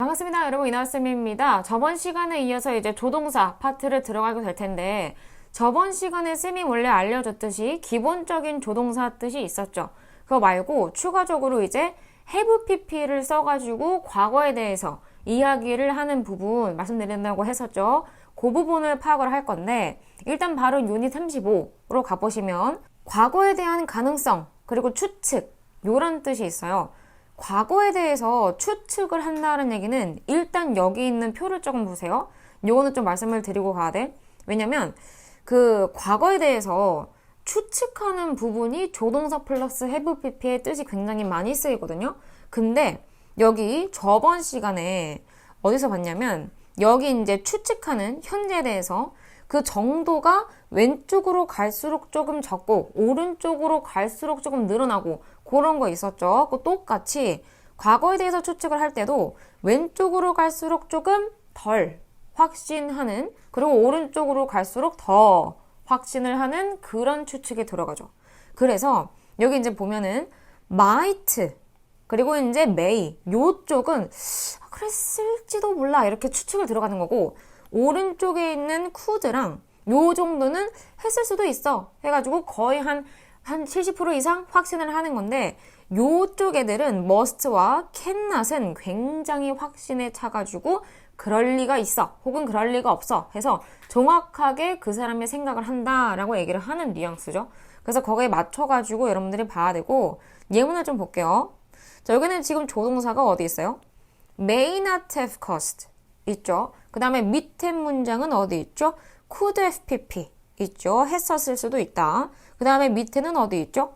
반갑습니다. 여러분, 이나쌤입니다. 저번 시간에 이어서 이제 조동사 파트를 들어가게 될 텐데, 저번 시간에 쌤이 원래 알려줬듯이 기본적인 조동사 뜻이 있었죠. 그거 말고 추가적으로 이제 have pp를 써가지고 과거에 대해서 이야기를 하는 부분 말씀드린다고 했었죠. 그 부분을 파악을 할 건데, 일단 바로 유닛 35로 가보시면 과거에 대한 가능성 그리고 추측 요런 뜻이 있어요. 과거에 대해서 추측을 한다는 얘기는 일단 여기 있는 표를 조금 보세요. 요거는 좀 말씀을 드리고 가야 돼. 왜냐면 그 과거에 대해서 추측하는 부분이 조동사 플러스 have pp의 뜻이 굉장히 많이 쓰이거든요. 근데 여기 저번 시간에 어디서 봤냐면 여기 이제 추측하는 현재에 대해서 그 정도가 왼쪽으로 갈수록 조금 적고 오른쪽으로 갈수록 조금 늘어나고 그런 거 있었죠. 그 똑같이 과거에 대해서 추측을 할 때도 왼쪽으로 갈수록 조금 덜 확신하는, 그리고 오른쪽으로 갈수록 더 확신을 하는 그런 추측이 들어가죠. 그래서 여기 이제 보면은 might 그리고 이제 may 요쪽은 그랬을지도 몰라 이렇게 추측을 들어가는 거고, 오른쪽에 있는 could랑 요 정도는 했을 수도 있어 해가지고 거의 한 70% 이상 확신을 하는 건데, 요쪽 애들은 must와 cannot은 굉장히 확신에 차가지고 그럴 리가 있어 혹은 그럴 리가 없어 해서 정확하게 그 사람의 생각을 한다라고 얘기를 하는 뉘앙스죠. 그래서 거기에 맞춰가지고 여러분들이 봐야 되고, 예문을 좀 볼게요. 자, 여기는 지금 조동사가 어디 있어요? may not have cost 있죠. 그 다음에 밑에 문장은 어디 있죠? could have pp 있죠. 했었을 수도 있다. 그 다음에 밑에는 어디 있죠?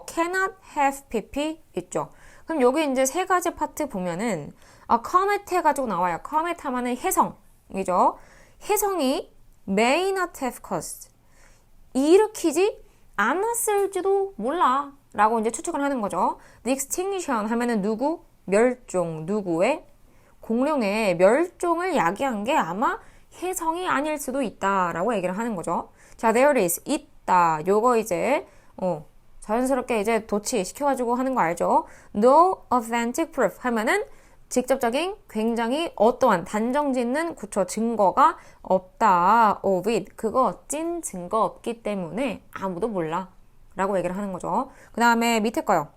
cannot have pp 있죠. 그럼 여기 이제 세 가지 파트 보면은 comet 해가지고 나와요. comet 하면은 혜성이죠. 혜성이 may not have cost 일으키지 않았을지도 몰라 라고 이제 추측을 하는 거죠. The extinction 하면은 누구? 멸종, 누구의? 공룡의 멸종을 야기한 게 아마 혜성이 아닐 수도 있다라고 얘기를 하는 거죠. 자, there is 있다. 요거 이제 자연스럽게 이제 도치 시켜가지고 하는 거 알죠? No authentic proof 하면은 직접적인 굉장히 어떠한 단정짓는 구초 증거가 없다. of it 그거 찐 증거 없기 때문에 아무도 몰라 라고 얘기를 하는 거죠. 그 다음에 밑에 거요.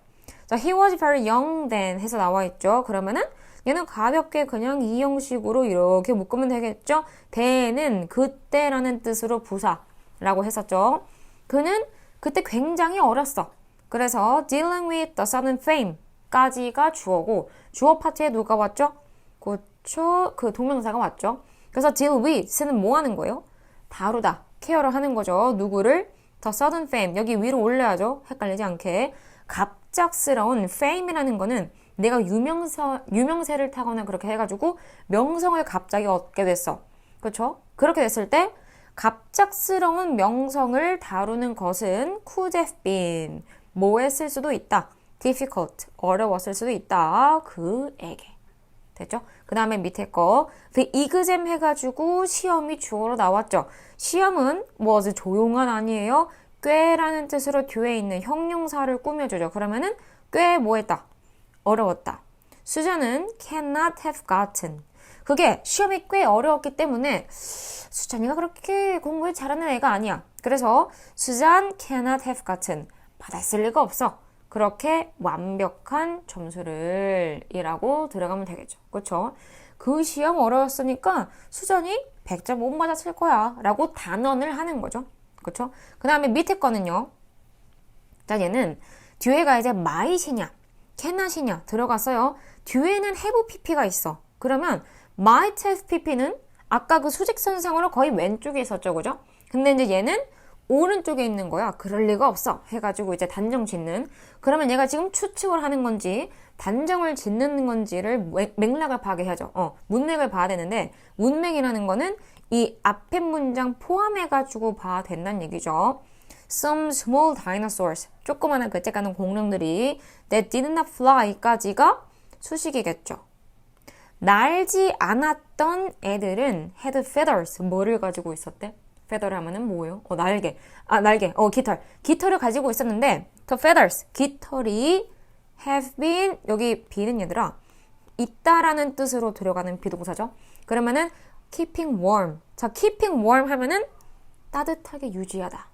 자, he was very young then 해서 나와 있죠. 그러면은 얘는 가볍게 그냥 이 형식으로 이렇게 묶으면 되겠죠. the는 그때라는 뜻으로 부사라고 했었죠. 그는 그때 굉장히 어렸어. 그래서 dealing with the sudden fame 까지가 주어고, 주어 파트에 누가 왔죠? 그쵸? 그 동명사가 왔죠. 그래서 deal with는 뭐 하는 거예요? 다루다, 케어를 하는 거죠. 누구를? the sudden fame, 여기 위로 올려야죠. 헷갈리지 않게. 갑작스러운 fame이라는 거는 내가 유명세를 타거나 그렇게 해가지고 명성을 갑자기 얻게 됐어. 그렇죠? 그렇게 됐을 때 갑작스러운 명성을 다루는 것은 could have been 뭐 했을 수도 있다. difficult 어려웠을 수도 있다. 그에게. 됐죠? 그 다음에 밑에 거 the exam 해가지고 시험이 주어로 나왔죠. 시험은 was 조용한 아니에요. 꽤라는 뜻으로 뒤에 있는 형용사를 꾸며주죠. 그러면은 꽤 뭐 했다? 어려웠다. 수잔은 cannot have gotten. 그게 시험이 꽤 어려웠기 때문에 수잔이가 그렇게 공부를 잘하는 애가 아니야. 그래서 수잔 cannot have gotten. 받았을 리가 없어. 그렇게 완벽한 점수를 이라고 들어가면 되겠죠. 그렇죠? 그 시험 어려웠으니까 수잔이 100점 못 맞았을 거야 라고 단언을 하는 거죠. 그렇죠? 그 다음에 밑에 거는요. 자, 얘는 뒤에가 이제 might이냐 cannot이냐 들어갔어요. 뒤에는 have pp가 있어. 그러면 might have pp는 아까 그 수직선상으로 거의 왼쪽에 있었죠. 그죠? 근데 이제 얘는 오른쪽에 있는 거야. 그럴 리가 없어 해가지고 이제 단정 짓는. 그러면 얘가 지금 추측을 하는 건지 단정을 짓는 건지를 맥락을 파악해야죠. 문맥을 봐야 되는데, 문맥이라는 거는 이 앞에 문장 포함해가지고 봐야 된다는 얘기죠. Some small dinosaurs 조그마한 그때 가는 공룡들이 that did not fly까지가 수식이겠죠. 날지 않았던 애들은 had feathers 뭐를 가지고 있었대? feather 하면은 뭐예요? 날개. 날개. 깃털. 깃털을 가지고 있었는데 the feathers 깃털이 have been 여기 be는 얘들아 있다라는 뜻으로 들어가는 비동사죠. 그러면은 keeping warm. 자, keeping warm 하면은 따뜻하게 유지하다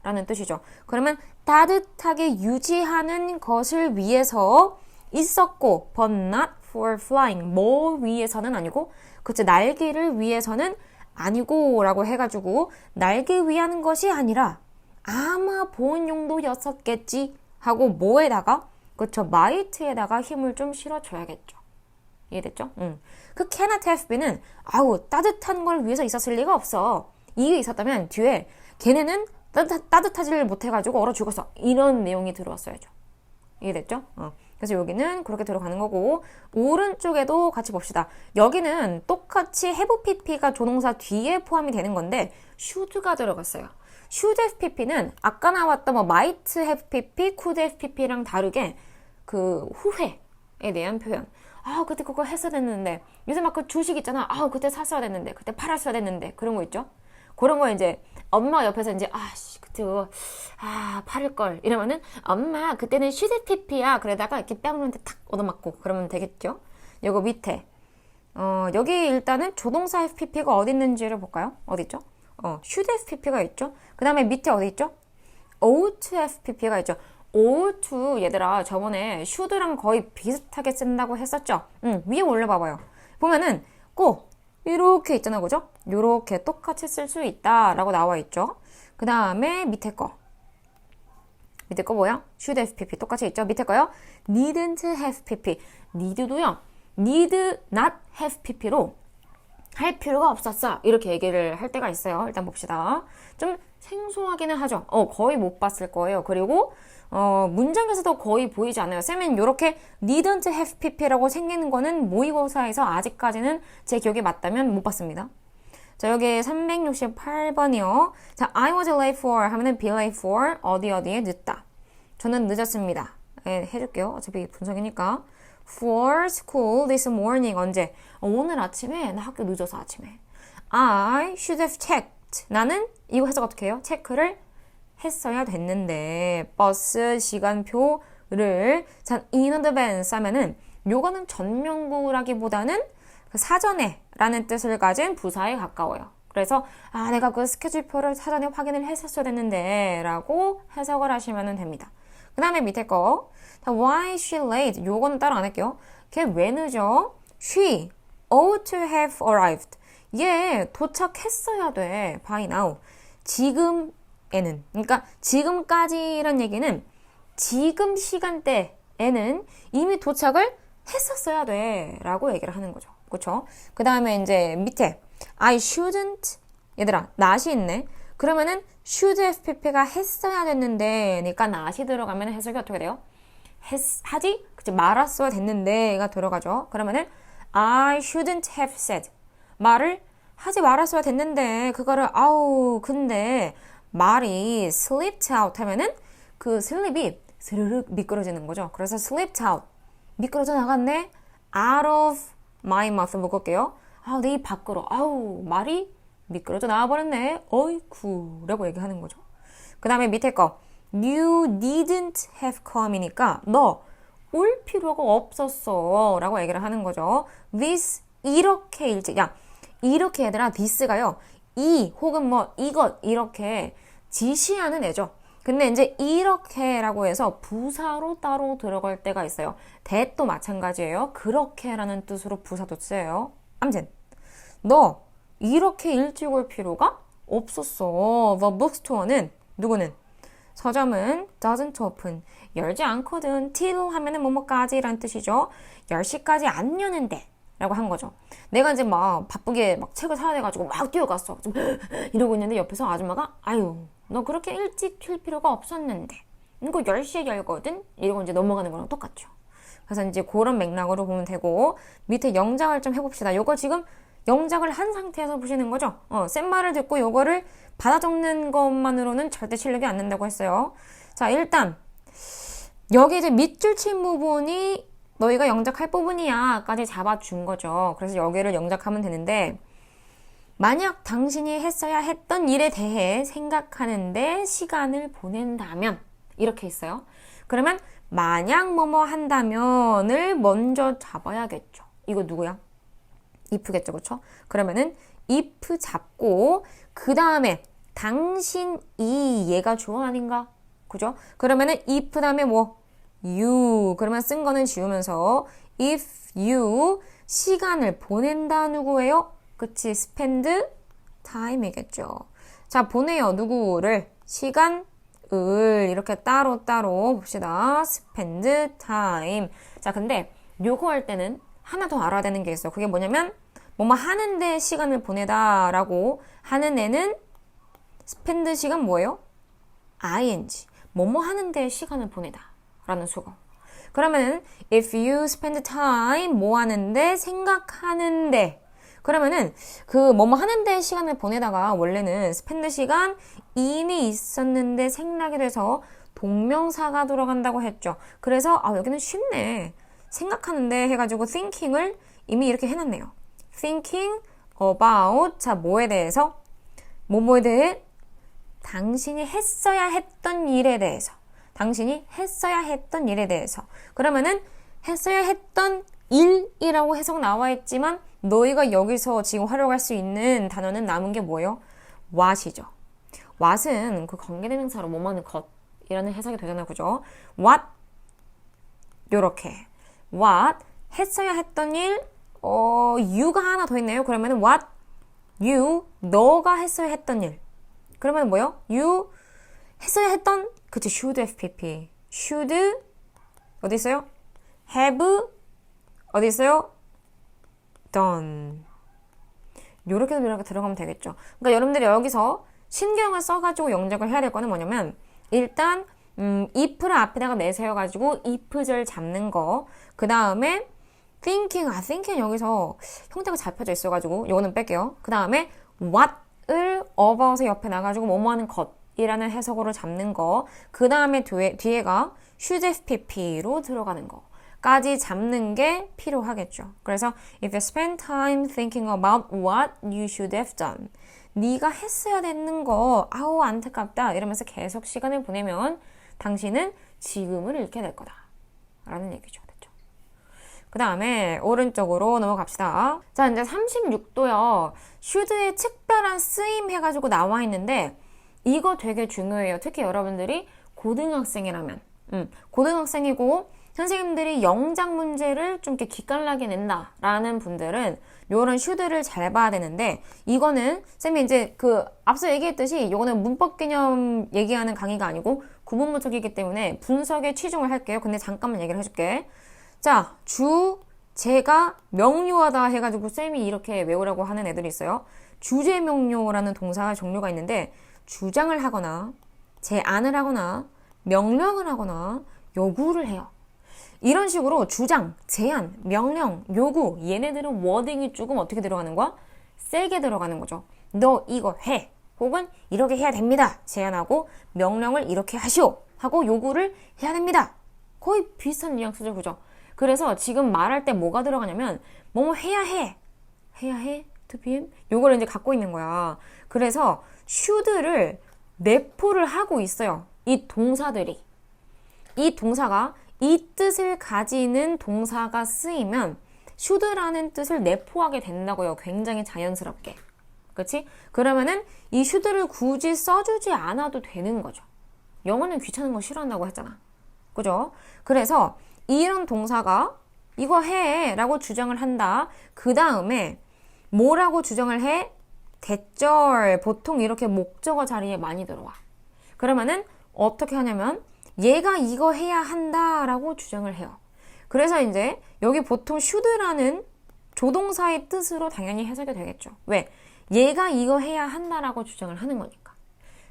라는 뜻이죠. 그러면 따뜻하게 유지하는 것을 위해서 있었고 but not for flying. 뭐 위해서는 아니고 그치 날개를 위해서는 아니고 라고 해가지고 날개 위한 것이 아니라 아마 보온 용도였었겠지 하고 뭐에다가 그쵸 might에다가 힘을 좀 실어줘야겠죠. 이해됐죠? 그 cannot have bee는 아우 따뜻한 걸 위해서 있었을 리가 없어. 이게 있었다면 뒤에 걔네는 따뜻하지를 못해가지고 얼어 죽었어. 이런 내용이 들어왔어야죠. 이해됐죠? 그래서 여기는 그렇게 들어가는 거고 오른쪽에도 같이 봅시다. 여기는 똑같이 have pp가 조동사 뒤에 포함이 되는 건데 should가 들어갔어요. should have pp는 아까 나왔던 뭐 might have pp, could have pp랑 다르게 그 후회에 대한 표현. 아 그때 그거 했어야 됐는데 요새 막 그 주식 있잖아. 아 그때 샀어야 됐는데 그때 팔았어야 됐는데 그런 거 있죠. 그런 거 이제 엄마 옆에서 이제 그때 그거 팔을 걸 이러면은 엄마 그때는 should have pp야. 그러다가 이렇게 뺨한테 탁 얻어맞고 그러면 되겠죠. 요거 밑에 여기 일단은 조동사 have pp가 어디 있는지를 볼까요? 어디 있죠? should have pp가 있죠. 그 다음에 밑에 어디 있죠? ought to have pp가 있죠. ought to 얘들아 저번에 should랑 거의 비슷하게 쓴다고 했었죠. 위에 올려봐봐요. 보면은 꼭 이렇게 있잖아 그죠? 이렇게 똑같이 쓸 수 있다 라고 나와 있죠. 그 다음에 밑에 거 뭐야? should have pp 똑같이 있죠. 밑에 거요. needn't have pp need도요 need not have pp로 할 필요가 없었어 이렇게 얘기를 할 때가 있어요. 일단 봅시다. 좀 생소하기는 하죠. 거의 못 봤을 거예요. 그리고 문장에서도 거의 보이지 않아요. 쌤은 이렇게 needn't have pp라고 생기는 거는 모의고사에서 아직까지는 제 기억에 맞다면 못 봤습니다. 자 여기 368번이요. 자 I was late for 하면은 be late for 어디에 늦다. 저는 늦었습니다. 해줄게요. 어차피 분석이니까. For school this morning 언제? 오늘 아침에 나 학교 늦어서 아침에. I should have checked. 나는 이거 해석 어떻게 해요? 체크를 했어야 됐는데 버스 시간표를 자 in advance 하면은 요거는 전명구라기보다는 그 사전에 라는 뜻을 가진 부사에 가까워요. 그래서 내가 그 스케줄표를 사전에 확인을 했었어야 됐는데 라고 해석을 하시면 됩니다. 그 다음에 밑에 거 why is she late? 요거는 따로 안 할게요. 걔 왜 늦어? She ought to have arrived. 얘 도착했어야 돼. by now. 지금에는. 그러니까 지금까지란 얘기는 지금 시간대에는 이미 도착을 했었어야 돼. 라고 얘기를 하는 거죠. 그쵸? 그 다음에 이제 밑에 I shouldn't 얘들아 not이 있네. 그러면은 should have pp가 했어야 됐는데 그러니까 not이 들어가면 해석이 어떻게 돼요? 하지? 그치 말았어야 됐는데가 들어가죠. 그러면은 I shouldn't have said 말을 하지 말았어야 됐는데 그거를 근데 말이 slipped out 하면은 그 슬립이 스르륵 미끄러지는 거죠. 그래서 slipped out 미끄러져 나갔네. out of my mouth 묶을게요. 내 입 밖으로 말이 미끄러져 나와버렸네. 어이쿠 라고 얘기하는 거죠. 그 다음에 밑에 거 You didn't have come이니까 너 올 필요가 없었어 라고 얘기를 하는 거죠. This 이렇게 일찍 이렇게 얘들아 this가요 이 혹은 뭐 이것 이렇게 지시하는 애죠. 근데 이제 이렇게라고 해서 부사로 따로 들어갈 때가 있어요. that도 마찬가지예요. 그렇게라는 뜻으로 부사도 쓰여요. 아무튼 너 이렇게 일찍 올 필요가 없었어. The bookstore는 누구는? 서점은 doesn't open. 열지 않거든. till 하면은 뭐뭐까지 라는 뜻이죠. 10시까지 안 여는데 라고 한 거죠. 내가 이제 막 바쁘게 막 책을 사야 돼가지고 막 뛰어갔어. 좀 이러고 있는데 옆에서 아줌마가 너 그렇게 일찍 튈 필요가 없었는데 이거 10시에 열거든? 이러고 이제 넘어가는 거랑 똑같죠. 그래서 이제 그런 맥락으로 보면 되고 밑에 영작을 좀 해봅시다. 요거 지금 영작을 한 상태에서 보시는 거죠. 센 말을 듣고 요거를 받아 적는 것만으로는 절대 실력이 안 는다고 했어요. 자, 일단 여기 이제 밑줄 친 부분이 너희가 영작할 부분이야 까지 잡아준 거죠. 그래서 여기를 영작하면 되는데 만약 당신이 했어야 했던 일에 대해 생각하는데 시간을 보낸다면 이렇게 있어요. 그러면 만약 뭐뭐 한다면을 먼저 잡아야겠죠. 이거 누구야? if겠죠, 그쵸? 그러면은 if 잡고 그 다음에 당신이 얘가 주어 아닌가? 그죠? 그러면은 if 다음에 뭐? you. 그러면 쓴 거는 지우면서 if you 시간을 보낸다 누구예요? 그치? spend time이겠죠. 자, 보내요. 누구를? 시간을 이렇게 따로따로 봅시다. spend time. 자, 근데 요거 할 때는 하나 더 알아야 되는 게 있어. 그게 뭐냐면 뭐뭐 하는데 시간을 보내다 라고 하는 애는 spend 시간 뭐예요? ing. 뭐뭐 하는데 시간을 보내다 라는 수거. 그러면은 if you spend time 뭐 하는데 생각하는데 그러면은 그 뭐뭐 하는데 시간을 보내다가 원래는 spend 시간 이미 있었는데 생략이 돼서 동명사가 들어간다고 했죠. 그래서 여기는 쉽네. 생각하는데 해가지고 thinking을 이미 이렇게 해놨네요. thinking about 자 뭐에 대해서? 뭐뭐에 대해? 당신이 했어야 했던 일에 대해서. 당신이 했어야 했던 일에 대해서. 그러면은 했어야 했던 일이라고 해석 나와 있지만 너희가 여기서 지금 활용할 수 있는 단어는 남은 게 뭐예요? what이죠. what은 그 관계대명사로 뭐뭐하는 것이라는 해석이 되잖아요. 그죠? what 요렇게 what 했어야 했던 일 you가 하나 더 있네요. 그러면은 what you 너가 했어야 했던 일. 그러면 뭐요? you 했어야 했던 그치 should FPP should 어디 있어요? have 어디 있어요? done 요렇게 들어가면 되겠죠. 그러니까 여러분들이 여기서 신경을 써가지고 영작을 해야 될 거는 뭐냐면 일단 if를 앞에다가 내세워가지고 if절 잡는 거. 그 다음에 thinking 여기서 형태가 잡혀져 있어가지고 요거는 뺄게요. 그 다음에 what을 about의 옆에 나가지고 뭐뭐 하는 것이라는 해석으로 잡는 거. 그 다음에 뒤에가 should FPP로 들어가는 거 까지 잡는 게 필요하겠죠. 그래서 if you spend time thinking about what you should have done 네가 했어야 되는 거 아우 안타깝다 이러면서 계속 시간을 보내면 당신은 지금을 잃게 될 거다 라는 얘기죠. 됐죠? 그 다음에 오른쪽으로 넘어갑시다. 자 이제 36도요. should의 특별한 쓰임 해가지고 나와 있는데 이거 되게 중요해요. 특히 여러분들이 고등학생이라면 고등학생이고 선생님들이 영작 문제를 좀 이렇게 기깔나게 낸다라는 분들은 요런 should를 잘 봐야 되는데 이거는 쌤이 이제 앞서 얘기했듯이 요거는 문법 개념 얘기하는 강의가 아니고 구문문법이기 때문에 분석에 치중을 할게요. 근데 잠깐만 얘기를 해줄게. 자, 주제가 명료하다 해가지고 쌤이 이렇게 외우라고 하는 애들이 있어요. 주제 명료라는 동사 종류가 있는데 주장을 하거나 제안을 하거나 명령을 하거나 요구를 해요. 이런 식으로 주장, 제안, 명령, 요구 얘네들은 워딩이 조금 어떻게 들어가는 거야? 세게 들어가는 거죠. 너 이거 해. 혹은 이렇게 해야 됩니다. 제안하고 명령을 이렇게 하시오. 하고 요구를 해야 됩니다. 거의 비슷한 뉘앙스죠. 그죠? 그래서 지금 말할 때 뭐가 들어가냐면 뭐뭐 해야 해. 해야 해? to be 요거를 이제 갖고 있는 거야. 그래서 should를 내포를 하고 있어요. 이 동사들이. 이 동사가 이 뜻을 가지는 동사가 쓰이면 should라는 뜻을 내포하게 된다고요. 굉장히 자연스럽게. 그치? 그러면은 이 should를 굳이 써주지 않아도 되는 거죠. 영어는 귀찮은 거 싫어한다고 했잖아. 그죠? 그래서 이런 동사가 이거 해 라고 주장을 한다. 그 다음에 뭐라고 주장을 해? 대절. 보통 이렇게 목적어 자리에 많이 들어와. 그러면은 어떻게 하냐면 얘가 이거 해야 한다라고 주장을 해요. 그래서 이제 여기 보통 should라는 조동사의 뜻으로 당연히 해석이 되겠죠. 왜? 얘가 이거 해야 한다라고 주장을 하는 거니까.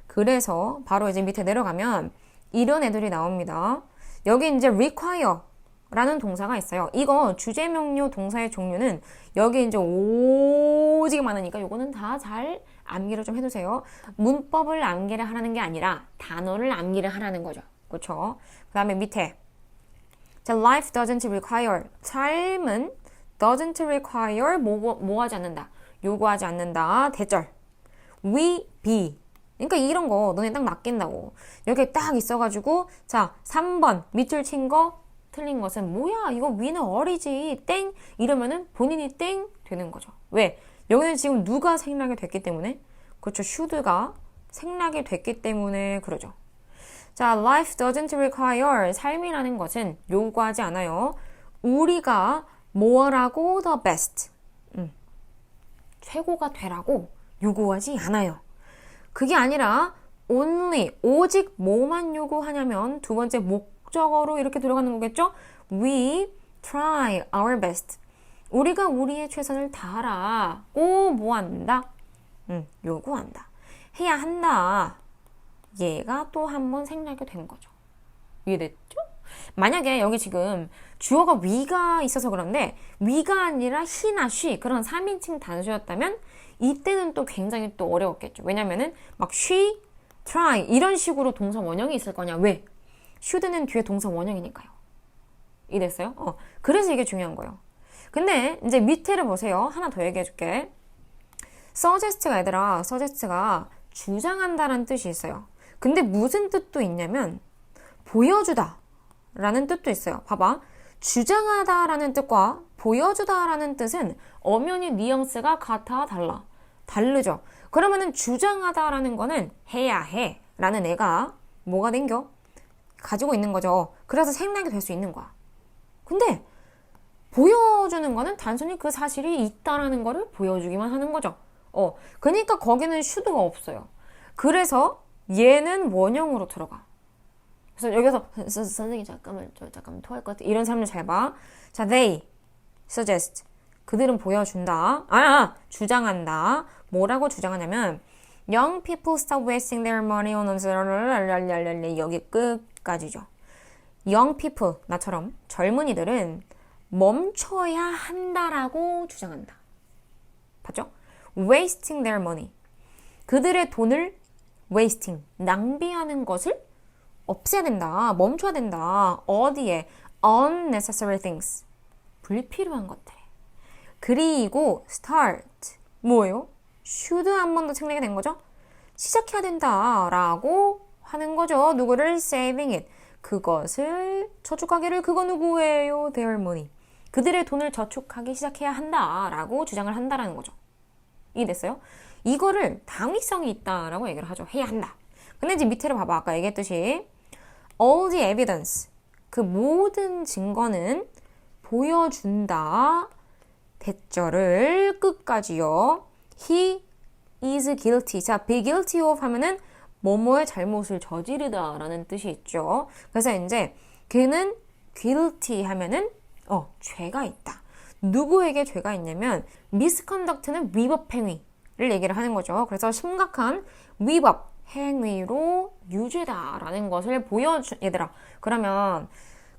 그래서 바로 이제 밑에 내려가면 이런 애들이 나옵니다. 여기 이제 require라는 동사가 있어요. 이거 주제명료 동사의 종류는 여기 이제 오지게 많으니까 요거는 다 잘 암기를 좀 해두세요. 문법을 암기를 하라는 게 아니라 단어를 암기를 하라는 거죠. 그렇죠? 그 다음에 밑에 자, life doesn't require 삶은 doesn't require 뭐 하지 않는다 요구하지 않는다 대절 we be 그러니까 이런 거 너네 딱 맡긴다고 여기 딱 있어가지고 자 3번 밑줄 친 거 틀린 것은 뭐야 이거 위는 어리지 땡 이러면은 본인이 땡 되는 거죠. 왜? 여기는 지금 누가 생략이 됐기 때문에 그렇죠. should가 생략이 됐기 때문에 그러죠. 자, life doesn't require 삶이라는 것은 요구하지 않아요. 우리가 뭐라고 the best 최고가 되라고 요구하지 않아요. 그게 아니라 only 오직 뭐만 요구하냐면 두 번째 목적어로 이렇게 들어가는 거겠죠? We try our best. 우리가 우리의 최선을 다하라고 뭐 한다? 요구한다. 해야 한다. 얘가 또 한 번 생략이 된 거죠. 이해됐죠? 만약에 여기 지금 주어가 we가 있어서 그런데 we가 아니라 he나 she 그런 3인칭 단수였다면 이때는 또 굉장히 또 어려웠겠죠. 왜냐면은 막 she, try 이런 식으로 동사 원형이 있을 거냐. 왜? should는 뒤에 동사 원형이니까요. 이해됐어요? 그래서 이게 중요한 거예요. 근데 이제 밑에를 보세요. 하나 더 얘기해 줄게. suggest가 얘들아, suggest가 주장한다라는 뜻이 있어요. 근데 무슨 뜻도 있냐면 보여주다 라는 뜻도 있어요. 봐봐. 주장하다라는 뜻과 보여주다라는 뜻은 엄연히 뉘앙스가 같아 달라. 다르죠. 그러면은 주장하다라는 거는 해야 해 라는 애가 뭐가 된겨? 가지고 있는 거죠. 그래서 생략이 될 수 있는 거야. 근데 보여주는 거는 단순히 그 사실이 있다라는 거를 보여주기만 하는 거죠. 그러니까 거기는 should가 없어요. 그래서 얘는 원형으로 들어가. 그래서 여기서 선생님 잠깐만 토할 것 같아. 이런 사람들 잘 봐. 자, they suggest 그들은 보여준다. 주장한다. 뭐라고 주장하냐면 young people stop wasting their money on 여기 끝까지죠. young people 나처럼 젊은이들은 멈춰야 한다라고 주장한다. 봤죠? wasting their money 그들의 돈을 wasting 낭비하는 것을 없애야 된다. 멈춰야 된다. 어디에? unnecessary things 불필요한 것들에. 그리고 start 뭐예요? should 한 번 더 생략이 된 거죠? 시작해야 된다라고 하는 거죠. 누구를? saving it 그것을 저축하기를. 그거 누구예요? their money 그들의 돈을 저축하기 시작해야 한다라고 주장을 한다라는 거죠. 이해됐어요? 이거를 당위성이 있다라고 얘기를 하죠. 해야 한다. 근데 이제 밑에를 봐봐. 아까 얘기했듯이 all the evidence 그 모든 증거는 보여준다. 대절을 끝까지요. He is guilty. 자, be guilty of 하면은 뭐뭐의 잘못을 저지르다 라는 뜻이 있죠. 그래서 이제 그는 guilty 하면은 죄가 있다. 누구에게 죄가 있냐면 misconduct는 위법 행위를 얘기를 하는 거죠. 그래서 심각한 위법 행위로 유죄다라는 것을 얘들아. 그러면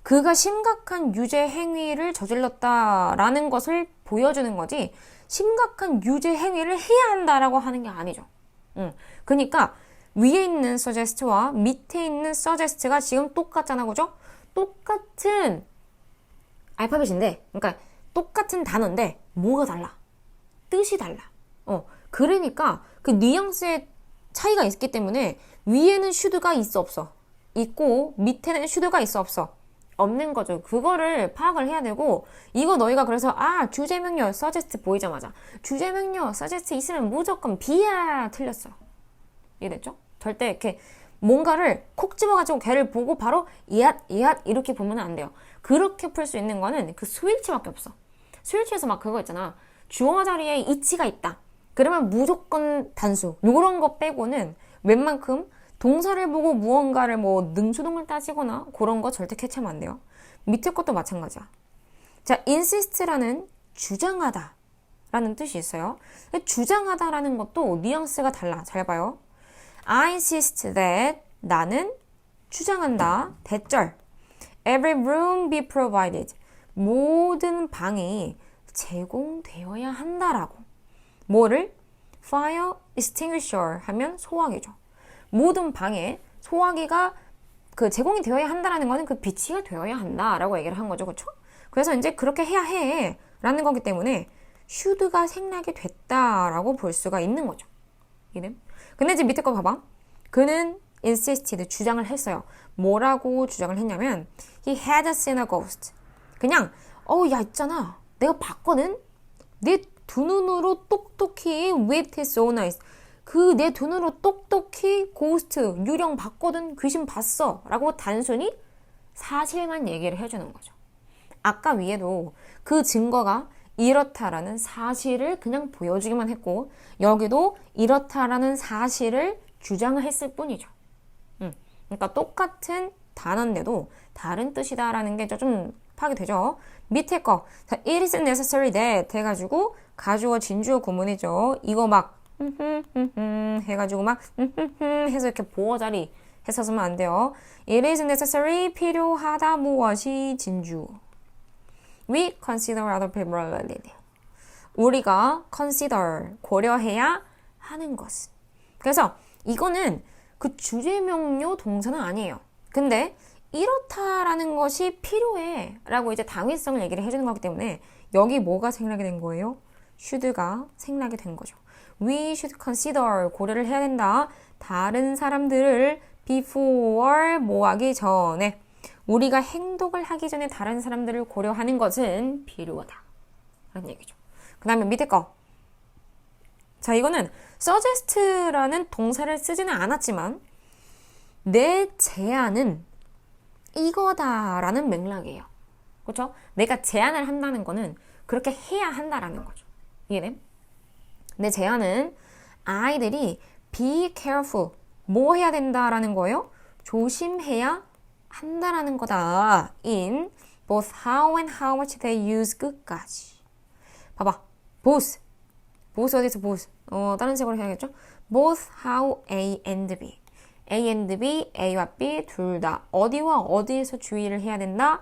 그가 심각한 유죄 행위를 저질렀다라는 것을 보여주는 거지 심각한 유죄 행위를 해야 한다라고 하는 게 아니죠. 그러니까 위에 있는 suggest와 밑에 있는 suggest가 지금 똑같잖아. 그죠? 똑같은 알파벳인데 그러니까 똑같은 단어인데 뭐가 달라? 뜻이 달라. 그러니까 그 뉘앙스의 차이가 있기 때문에 위에는 should가 있어 없어? 있고 밑에는 should가 있어 없어? 없는 거죠. 그거를 파악을 해야 되고 이거 너희가 그래서 주제명료 suggest 보이자마자 주제명료 suggest 있으면 무조건 B야 틀렸어. 이해됐죠? 절대 이렇게 뭔가를 콕 집어가지고 걔를 보고 바로 이앗 이렇게 보면 안 돼요. 그렇게 풀 수 있는 거는 그 스위치밖에 없어. 스위치에서 막 그거 있잖아. 주어 자리에 이치가 있다. 그러면 무조건 단수. 요런 거 빼고는 웬만큼 동사를 보고 무언가를 뭐 능수동을 따지거나 그런 거 절대 캐치하면 안 돼요. 밑에 것도 마찬가지야. 자, insist라는 주장하다 라는 뜻이 있어요. 주장하다라는 것도 뉘앙스가 달라. 잘 봐요. I insist that 나는 주장한다. 대절. Every room be provided. 모든 방이 제공되어야 한다라고. 뭐를? Fire extinguisher 하면 소화기죠. 모든 방에 소화기가 제공이 되어야 한다라는 거는 그 비치가 되어야 한다라고 얘기를 한 거죠. 그렇죠? 그래서 이제 그렇게 해야 해 라는 거기 때문에 should가 생략이 됐다라고 볼 수가 있는 거죠. 이름. 근데 이제 밑에 거 봐봐. 그는 insisted, 주장을 했어요. 뭐라고 주장을 했냐면 he had seen a ghost. 그냥 야 있잖아. 내가 봤거든. 내 두 눈으로 똑똑히 with his own eyes. 그 내 두 눈으로 똑똑히 고스트, 유령 봤거든. 귀신 봤어. 라고 단순히 사실만 얘기를 해주는 거죠. 아까 위에도 그 증거가 이렇다라는 사실을 그냥 보여주기만 했고 여기도 이렇다라는 사실을 주장을 했을 뿐이죠. 그러니까 똑같은 단어인데도 다른 뜻이다라는 게 좀 파악되죠. 밑에 거 it isn't necessary that 해가지고 가주어 진주어 구문이죠. 이거 막 해가지고 막 해서 이렇게 보어 자리 해서 쓰면 안 돼요. It isn't necessary 필요하다 무엇이 진주어. We consider other people. 우리가 consider 고려해야 하는 것은. 그래서 이거는 그 주제명료 동사는 아니에요. 근데 이렇다라는 것이 필요해 라고 이제 당위성을 얘기를 해주는 거기 때문에 여기 뭐가 생략이 된 거예요? should가 생략이 된 거죠. We should consider 고려를 해야 된다. 다른 사람들을 before 뭐 하기 전에 우리가 행동을 하기 전에 다른 사람들을 고려하는 것은 필요하다 라는 얘기죠. 그 다음에 밑에 거. 자, 이거는 suggest라는 동사를 쓰지는 않았지만 내 제안은 이거다라는 맥락이에요. 그렇죠? 내가 제안을 한다는 거는 그렇게 해야 한다라는 거죠. 이해돼? 내 제안은 아이들이 be careful 뭐 해야 된다라는 거예요? 조심해야 한다라는 거다. in both how and how much they use 끝까지. 봐봐. both 어디서 both? 다른 색으로 해야겠죠? both how A and B. A and B, A와 B 둘 다 어디와 어디에서 주의를 해야 된다?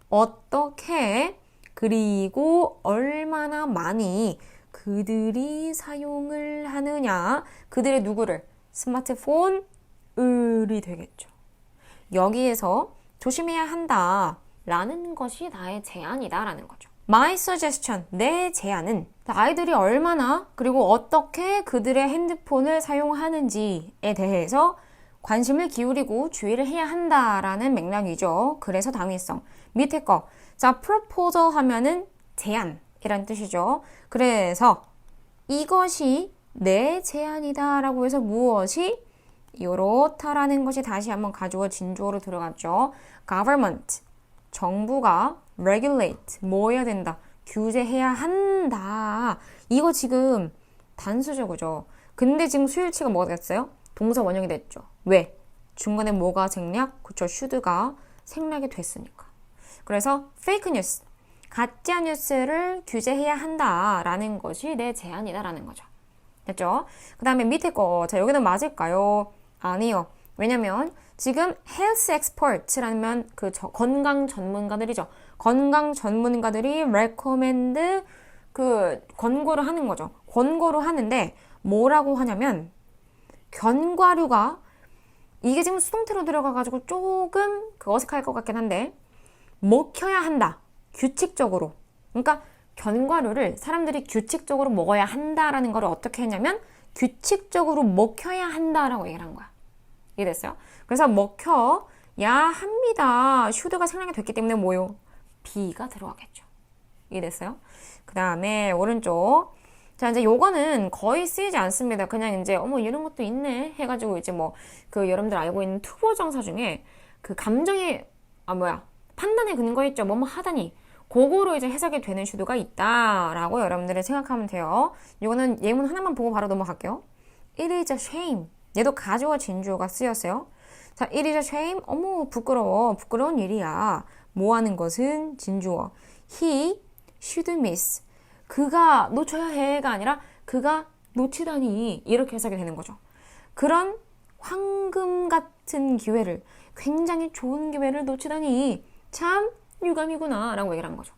어떻게 그리고 얼마나 많이 그들이 사용을 하느냐. 그들의 누구를? 스마트폰을이 되겠죠. 여기에서 조심해야 한다 라는 것이 나의 제안이다 라는 거죠. My suggestion, 내 제안은 아이들이 얼마나 그리고 어떻게 그들의 핸드폰을 사용하는지에 대해서 관심을 기울이고 주의를 해야 한다라는 맥락이죠. 그래서 당위성. 밑에 거. 자, proposal 하면은 제안이란 뜻이죠. 그래서 이것이 내 제안이다 라고 해서 무엇이? 이렇다라는 것이 다시 한번 가주어 진주어로 들어갔죠. government. 정부가 regulate. 뭐 해야 된다? 규제해야 한다. 이거 지금 단수죠, 그죠? 근데 지금 수일치가 뭐가 됐어요? 동사 원형이 됐죠. 왜? 중간에 뭐가 생략? 그쵸, should가 생략이 됐으니까. 그래서 fake news, 가짜 뉴스를 규제해야 한다라는 것이 내 제안이다라는 거죠. 됐죠? 그 다음에 밑에 거, 자 여기는 맞을까요? 아니요. 왜냐면 지금 health experts라는 그 건강 전문가들이죠. 건강 전문가들이 recommend 그 권고를 하는 거죠. 권고를 하는데 뭐라고 하냐면 견과류가 이게 지금 수동태로 들어가가지고 조금 어색할 것 같긴 한데 먹혀야 한다. 규칙적으로. 그러니까 견과류를 사람들이 규칙적으로 먹어야 한다라는 걸 어떻게 했냐면 규칙적으로 먹혀야 한다라고 얘기를 한 거야. 이해됐어요? 그래서 먹혀야 합니다. should가 생략이 됐기 때문에 뭐요? B가 들어가겠죠. 이해됐어요? 그 다음에 오른쪽. 자, 이제 요거는 거의 쓰이지 않습니다. 그냥 이제, 이런 것도 있네. 해가지고 이제 그 여러분들 알고 있는 투보정사 중에 그 감정의, 판단의 근거 있죠. 뭐뭐 하다니. 그거로 이제 해석이 되는 should가 있다라고 여러분들이 생각하면 돼요. 요거는 예문 하나만 보고 바로 넘어갈게요. It is a shame. 얘도 가주어 진주어가 쓰였어요. 자, it is a shame. 어머, 부끄러워. 부끄러운 일이야. 뭐 하는 것은 진주어. He should miss. 그가 놓쳐야 해가 아니라 그가 놓치다니 이렇게 해석이 되는 거죠. 그런 황금 같은 기회를 굉장히 좋은 기회를 놓치다니 참 유감이구나 라고 얘기를 한 거죠.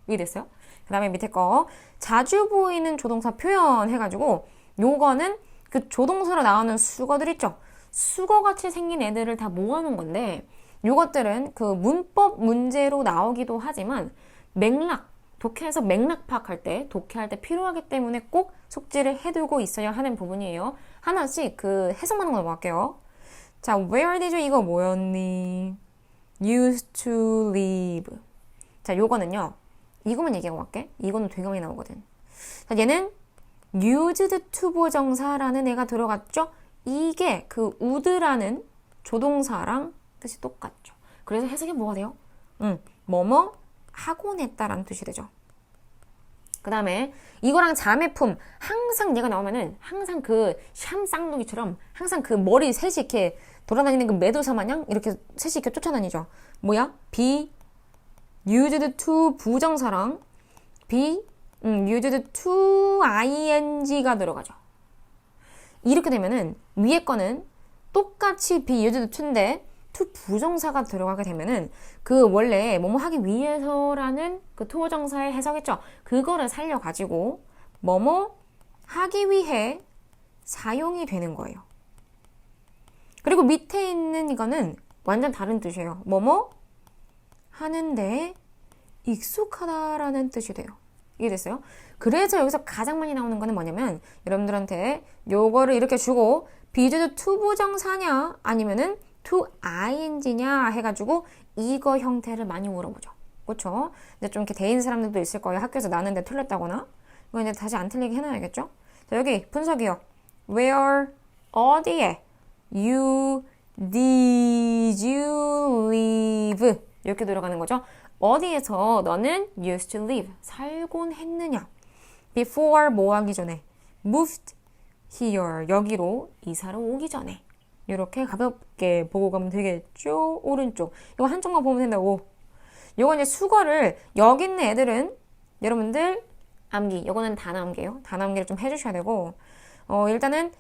이해됐어요? 그 다음에 밑에 거 자주 보이는 조동사 표현 해가지고 요거는 그 조동사로 나오는 수거들 있죠. 수거같이 생긴 애들을 다 모아놓은 건데 요것들은 그 문법 문제로 나오기도 하지만 맥락 독해에서 맥락 파악할 때, 독해할 때 필요하기 때문에 꼭 숙지를 해두고 있어야 하는 부분이에요. 하나씩 그 해석만 넘어갈게요. 자, where did you 이거 뭐였니? used to live. 자, 요거는요. 이거만 얘기하고 갈게. 이거는 되게 많이 나오거든. 자, 얘는 used to 보정사라는 애가 들어갔죠? 이게 그 would라는 조동사랑 뜻이 똑같죠. 그래서 해석이 뭐가 돼요? 뭐뭐 하곤 했다라는 뜻이 되죠. 그 다음에 이거랑 자매품 항상 얘가 나오면은 항상 그 샴쌍둥이처럼 항상 그 머리 셋이 이렇게 돌아다니는 그 매도사 마냥 이렇게 셋이 이렇게 쫓아다니죠. 뭐야? be used to 부정사랑 be used to ing가 들어가죠. 이렇게 되면은 위에 거는 똑같이 be used to인데 to 부정사가 들어가게 되면은 그 원래 뭐뭐 하기 위해서라는 그 to 부정사의 해석했죠. 그거를 살려가지고 뭐뭐 하기 위해 사용이 되는 거예요. 그리고 밑에 있는 이거는 완전 다른 뜻이에요. 뭐뭐 하는데 익숙하다라는 뜻이 돼요. 이해됐어요? 그래서 여기서 가장 많이 나오는 거는 뭐냐면 여러분들한테 요거를 이렇게 주고 be used to 부정사냐 아니면은 to ing냐 해가지고 이거 형태를 많이 물어보죠. 그렇죠? 이제 좀 이렇게 대인 사람들도 있을 거예요. 학교에서 나는데 틀렸다거나. 이거 이제 다시 안 틀리게 해놔야겠죠? 자, 여기 분석이요. where, 어디에, you, did you live 이렇게 들어가는 거죠. 어디에서 너는 used to live, 살곤 했느냐. before 뭐 하기 전에, moved here, 여기로 이사를 오기 전에. 이렇게 가볍게 보고 가면 되겠죠? 오른쪽. 이거 한쪽만 보면 된다고. 이거 이제 수거를 여기 있는 애들은 여러분들 암기. 이거는 단암기예요. 단암기를 좀 해주셔야 되고 일단은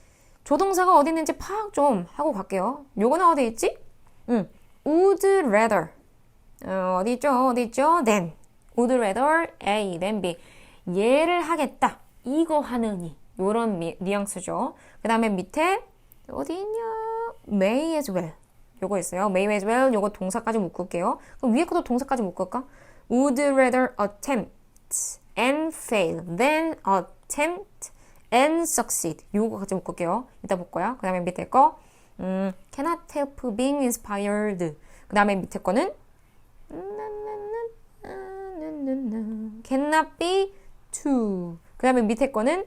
조동사가 어디 있는지 파악 좀 하고 갈게요. 요거는 어디 있지? would rather. 어디 있죠? than. would rather A, than B. 얘를 하겠다. 이거 하느니. 요런 뉘앙스죠. 그 다음에 밑에 어디 있냐? may as well. 요거 있어요. may as well. 요거 동사까지 묶을게요. 그럼 위에 것도 동사까지 묶을까? would rather attempt and fail than attempt and succeed. 요거까지 묶을게요. 이따 볼 거야. 그 다음에 밑에 거 cannot help being inspired. 그 다음에 밑에 거는 cannot be to. 그 다음에 밑에 거는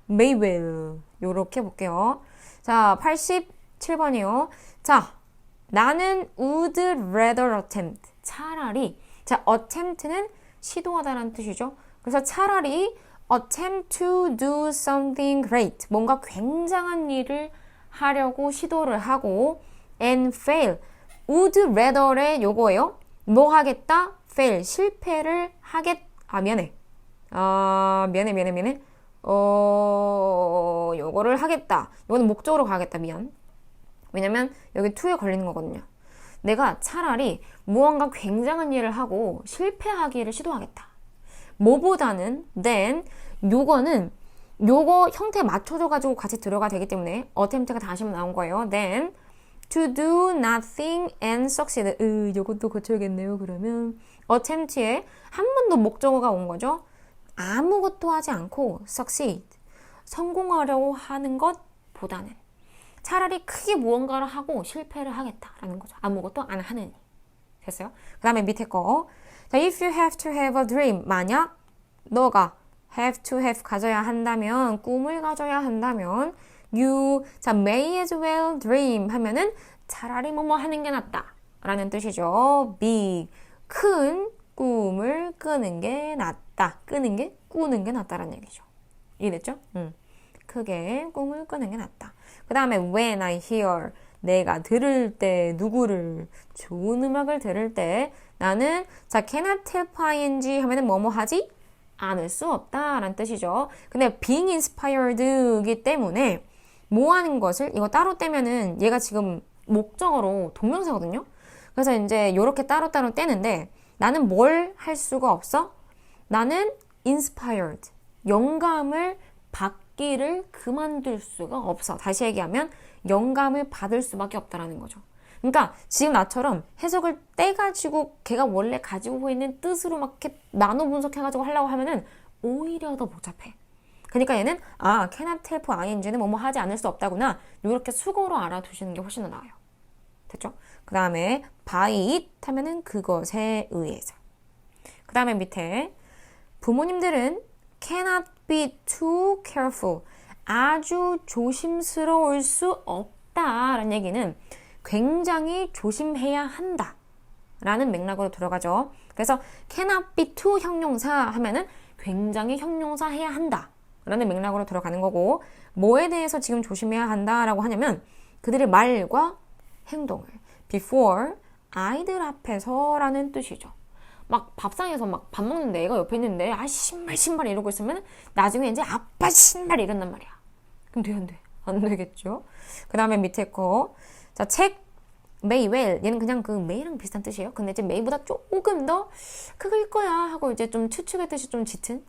may well. 요렇게 볼게요. 자, 87번이요. 자, 나는 would rather attempt. 차라리. 자, attempt는 시도하다라는 뜻이죠. 그래서 차라리 attempt to do something great. 뭔가 굉장한 일을 하려고 시도를 하고 and fail. would rather의 요거예요. 뭐 하겠다? fail. 실패를 미안해. 미안해. 요거를 하겠다. 요거는 목적으로 가겠다. 미안. 왜냐면 여기 to에 걸리는 거거든요. 내가 차라리 무언가 굉장한 일을 하고 실패하기를 시도하겠다. 뭐보다는 then 요거는 요거 형태에 맞춰줘가지고 같이 들어가 되기 때문에 attempt가 다시 한번 나온 거예요. then to do nothing and succeed. 요것도 고쳐야겠네요. 그러면 attempt에 한 번 더 목적어가 온 거죠. 아무것도 하지 않고 succeed. 성공하려고 하는 것보다는 차라리 크게 무언가를 하고 실패를 하겠다라는 거죠. 아무것도 안 하느니. 됐어요? 그 다음에 밑에 거. 자, if you have to have a dream. 만약 너가 have to have 가져야 한다면, 꿈을 가져야 한다면 you, 자, may as well dream 하면은 차라리 뭐뭐 하는 게 낫다 라는 뜻이죠. big, 큰 꿈을 꾸는 게 낫다. 꾸는 게 낫다라는 얘기죠. 이해됐죠? 크게 꿈을 꾸는 게 낫다. 그 다음에 when I hear, 내가 들을 때, 누구를, 좋은 음악을 들을 때 나는 자, cannot help ing 하면은 뭐뭐 하지? 않을 수 없다 라는 뜻이죠. 근데 being inspired이기 때문에 뭐 하는 것을 이거 따로 떼면은 얘가 지금 목적어로 동명사거든요. 그래서 이제 이렇게 따로따로 떼는데 나는 뭘 할 수가 없어? 나는 inspired, 영감을 받기를 그만둘 수가 없어. 다시 얘기하면 영감을 받을 수밖에 없다라는 거죠. 그러니까 지금 나처럼 해석을 떼가지고 걔가 원래 가지고 있는 뜻으로 막 이렇게 나눠 분석해가지고 하려고 하면은 오히려 더 복잡해. 그러니까 얘는 cannot help ing는 뭐뭐 하지 않을 수 없다구나. 이렇게 수고로 알아두시는 게 훨씬 더 나아요. 됐죠? 그 다음에 by it 하면은 그것에 의해서. 그 다음에 밑에 부모님들은 cannot be too careful. 아주 조심스러울 수 없다라는 얘기는 굉장히 조심해야 한다 라는 맥락으로 들어가죠. 그래서 cannot be too 형용사 하면은 굉장히 형용사 해야 한다 라는 맥락으로 들어가는 거고, 뭐에 대해서 지금 조심해야 한다라고 하냐면 그들의 말과 행동을 before 아이들 앞에서 라는 뜻이죠. 막 밥상에서 막 밥 먹는데 애가 옆에 있는데 아 신발 이러고 있으면 나중에 이제 아빠 신발 이런단 말이야. 그럼 돼, 안 돼? 안 되겠죠? 그 다음에 밑에 거. 자, 책 may well. 얘는 그냥 그 may랑 비슷한 뜻이에요. 근데 이제 may보다 조금 더 크길 거야 하고 이제 좀 추측의 뜻이 좀 짙은.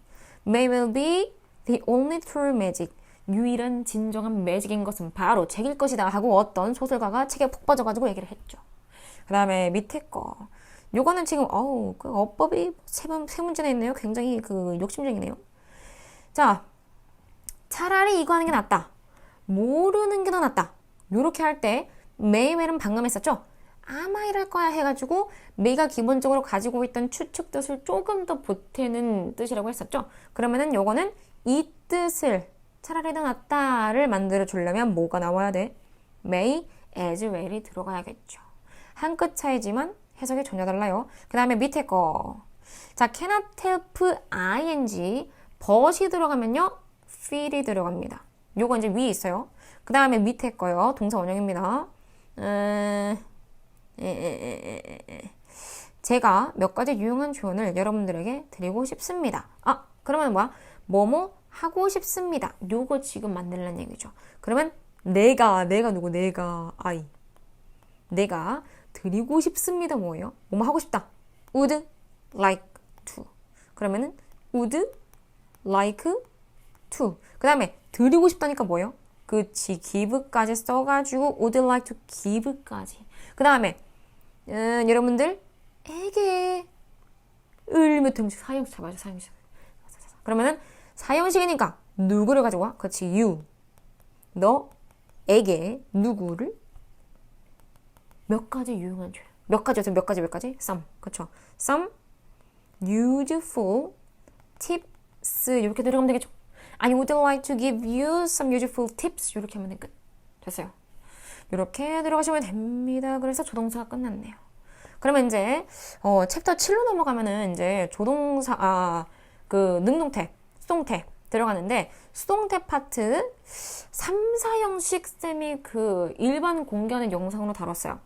May well be the only true magic. 유일한 진정한 매직인 것은 바로 책일 것이다 하고 어떤 소설가가 책에 푹 빠져가지고 얘기를 했죠. 그 다음에 밑에 거. 요거는 지금 그 어법이 세 문제나 있네요. 굉장히 그 욕심쟁이네요. 자, 차라리 이거 하는 게 낫다. 모르는 게 더 낫다. 요렇게 할 때 may well은 방금 했었죠. 아마 이럴 거야 해가지고 may가 기본적으로 가지고 있던 추측 뜻을 조금 더 보태는 뜻이라고 했었죠. 그러면은 요거는 이 뜻을 차라리 더 낫다를 만들어 주려면 뭐가 나와야 돼? may as well이 들어가야겠죠. 한 끗 차이지만 해석이 전혀 달라요. 그 다음에 밑에 거. 자, cannot help ing but이 들어가면요 feel이 들어갑니다. 요거 이제 위에 있어요. 그 다음에 밑에 거요. 동사 원형입니다. 제가 몇 가지 유용한 조언을 여러분들에게 드리고 싶습니다. 그러면 뭐야? 뭐뭐 하고 싶습니다. 요거 지금 만들라는 얘기죠. 그러면 내가 누구? 내가 I. 내가 드리고 싶습니다. 뭐예요? 뭐뭐 하고 싶다. would like to. 그러면은 would like to. 그 다음에 드리고 싶다니까 뭐예요? 그치, give까지 써가지고 would like to give까지. 그 다음에 여러분들에게 을무통식 사형식 잡아줘. 사형식. 그러면은 사형식이니까 누구를 가지고 와? 그치, you. 너에게 누구를? 몇 가지 유용한 조언. 몇 가지. some. 그쵸. some useful tips. 이렇게 들어가면 되겠죠. I would like to give you some useful tips. 이렇게 하면 끝. 됐어요. 이렇게 들어가시면 됩니다. 그래서 조동사가 끝났네요. 그러면 이제 챕터 7로 넘어가면은 이제 조동사 그 능동태, 수동태 들어가는데, 수동태 파트 3, 4형식 쌤이 그 일반 공개하는 영상으로 다뤘어요.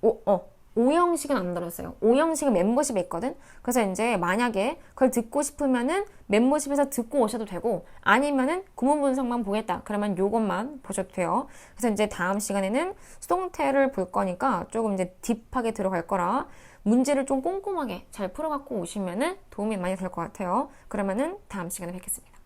5형식은 안 다뤘어요. 5형식은 멤버십에 있거든. 그래서 이제 만약에 그걸 듣고 싶으면은 멤버십에서 듣고 오셔도 되고, 아니면은 구문 분석만 보겠다 그러면 요것만 보셔도 돼요. 그래서 이제 다음 시간에는 수동태를 볼 거니까 조금 이제 딥하게 들어갈 거라 문제를 좀 꼼꼼하게 잘 풀어갖고 오시면은 도움이 많이 될 것 같아요. 그러면은 다음 시간에 뵙겠습니다.